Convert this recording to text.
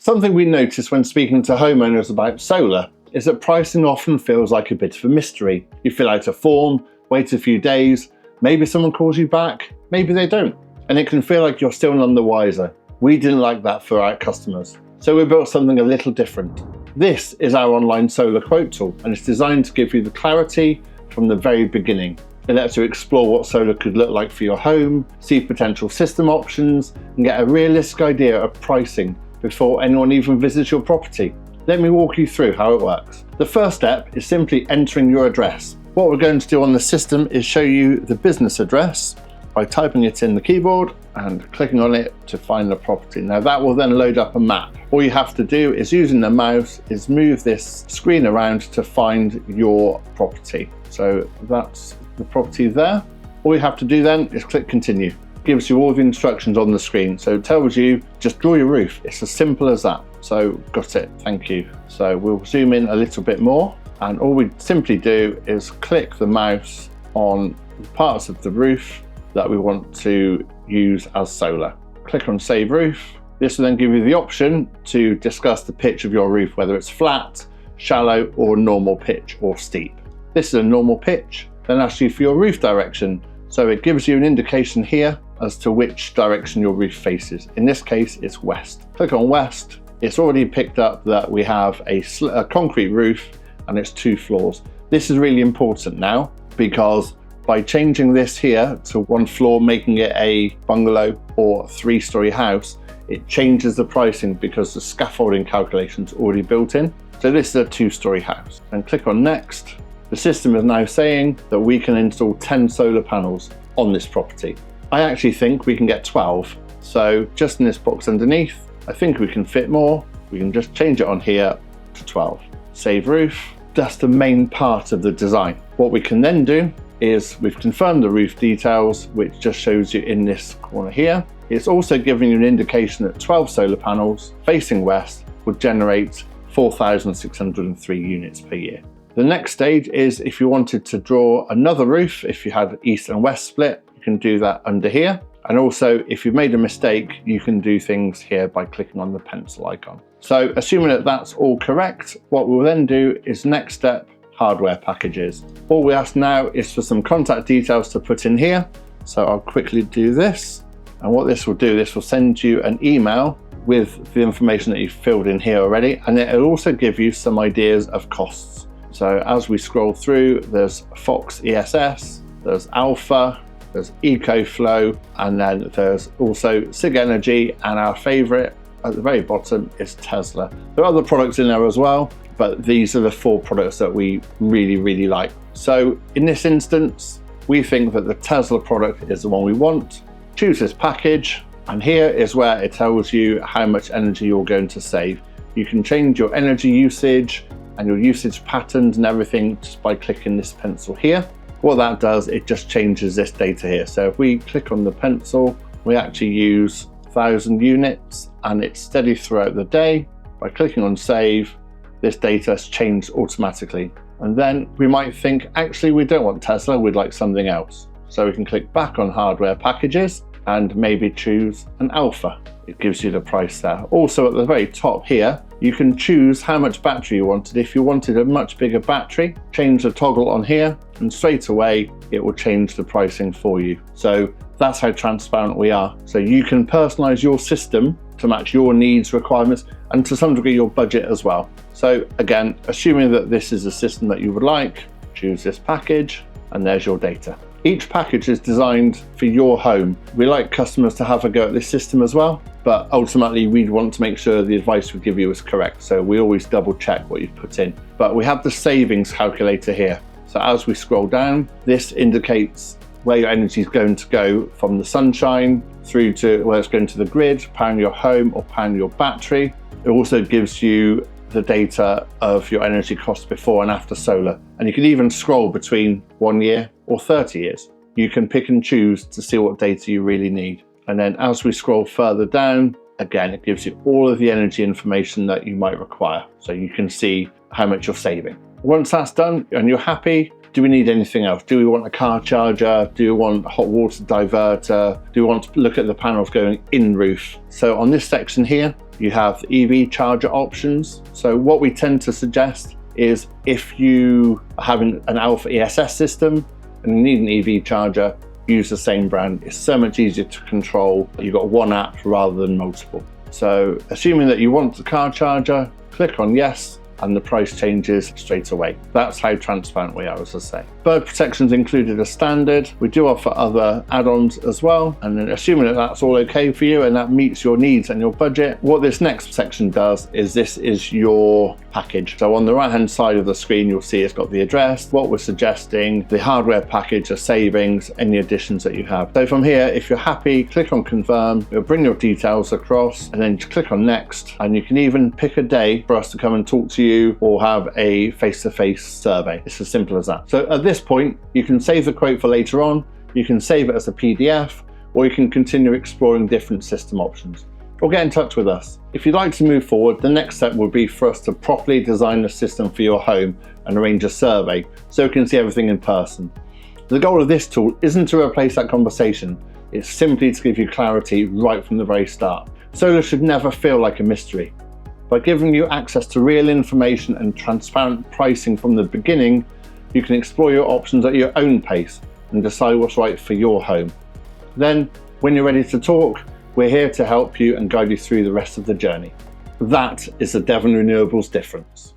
Something we notice when speaking to homeowners about solar is that pricing often feels like a bit of a mystery. You fill out a form, wait a few days, maybe someone calls you back, maybe they don't, and it can feel like you're still none the wiser. We didn't like that for our customers, so we built something a little different. This is our online solar quote tool, and it's designed to give you the clarity from the very beginning. It lets you explore what solar could look like for your home, see potential system options, and get a realistic idea of pricing before anyone even visits your property. Let me walk you through how it works. The first step is simply entering your address. What we're going to do on the system is show you the business address by typing it in the keyboard and clicking on it to find the property. Now that will then load up a map. All you have to do is, using the mouse, is move this screen around to find your property. So that's the property there. All you have to do then is click continue. It gives you all the instructions on the screen. So it tells you just draw your roof. It's as simple as that. So got it, thank you. So we'll zoom in a little bit more, and all we simply do is click the mouse on the parts of the roof that we want to use as solar. Click on save roof. This will then give you the option to discuss the pitch of your roof, whether it's flat, shallow, or normal pitch or steep. This is a normal pitch, then asks you for your roof direction. So it gives you an indication here as to which direction your roof faces. In this case, it's west. Click on west. It's already picked up that we have a concrete roof and it's 2 floors. This is really important now, because by changing this here to 1 floor, making it a bungalow or 3-story house, it changes the pricing because the scaffolding calculation's already built in. So this is a 2-story house. And click on next. The system is now saying that we can install 10 solar panels on this property. I actually think we can get 12. So just in this box underneath, I think we can fit more. We can just change it on here to 12. Save roof. That's the main part of the design. What we can then do is we've confirmed the roof details, which just shows you in this corner here. It's also giving you an indication that 12 solar panels facing west would generate 4,603 units per year. The next stage is if you wanted to draw another roof, if you had east and west split, you can do that under here. And also, if you've made a mistake, you can do things here by clicking on the pencil icon. So assuming that that's all correct, what we'll then do is next step, hardware packages. All we ask now is for some contact details to put in here. So I'll quickly do this. And what this will do, this will send you an email with the information that you've filled in here already. And it'll also give you some ideas of costs. So as we scroll through, there's Fox ESS, there's Alpha, there's EcoFlow, and then there's also Sig Energy, and our favorite at the very bottom is Tesla. There are other products in there as well, but these are the 4 products that we really like. So in this instance, we think that the Tesla product is the one we want. Choose this package, and here is where it tells you how much energy you're going to save. You can change your energy usage and your usage patterns and everything just by clicking this pencil here. What that does, it just changes this data here. So if we click on the pencil, we actually use 1,000 units, and it's steady throughout the day. By clicking on save, this data has changed automatically. And then we might think, actually, we don't want Tesla, we'd like something else. So we can click back on hardware packages and maybe choose an Alpha. It gives you the price there. Also at the very top here, you can choose how much battery you wanted. If you wanted a much bigger battery, change the toggle on here, and straight away it will change the pricing for you. So that's how transparent we are. So you can personalize your system to match your needs, requirements, and to some degree your budget as well. So again, assuming that this is a system that you would like, choose this package, and there's your data. Each package is designed for your home. We like customers to have a go at this system as well, but ultimately we'd want to make sure the advice we give you is correct. So we always double check what you've put in. But we have the savings calculator here. So as we scroll down, this indicates where your energy is going to go from the sunshine through to where it's going to the grid, powering your home or powering your battery. It also gives you the data of your energy costs before and after solar. And you can even scroll between 1 year or 30 years. You can pick and choose to see what data you really need. And then as we scroll further down, again, it gives you all of the energy information that you might require. So you can see how much you're saving. Once that's done and you're happy, do we need anything else? Do we want a car charger? Do we want a hot water diverter? Do we want to look at the panels going in roof? So on this section here, You have EV charger options. So what we tend to suggest is if you are having an Alpha ESS system and you need an EV charger, use the same brand. It's so much easier to control. You've got one app rather than multiple. So assuming that you want the car charger, click on yes, and the price changes straight away. That's how transparent we are, as I say. Bird protection's included as standard. We do offer other add-ons as well, and then assuming that that's all okay for you and that meets your needs and your budget, what this next section does is this is your package. So on the right hand side of the screen, you'll see it's got the address, what we're suggesting, the hardware package, the savings, any additions that you have. So from here, if you're happy, click on confirm, it'll bring your details across, and then click on next, and you can even pick a day for us to come and talk to you or have a face-to-face survey. It's as simple as that. So at this point, you can save the quote for later on, you can save it as a PDF, or you can continue exploring different system options. Or get in touch with us. If you'd like to move forward, the next step would be for us to properly design the system for your home and arrange a survey so we can see everything in person. The goal of this tool isn't to replace that conversation, it's simply to give you clarity right from the very start. Solar should never feel like a mystery. By giving you access to real information and transparent pricing from the beginning, you can explore your options at your own pace and decide what's right for your home. Then, when you're ready to talk, we're here to help you and guide you through the rest of the journey. That is the Devon Renewables difference.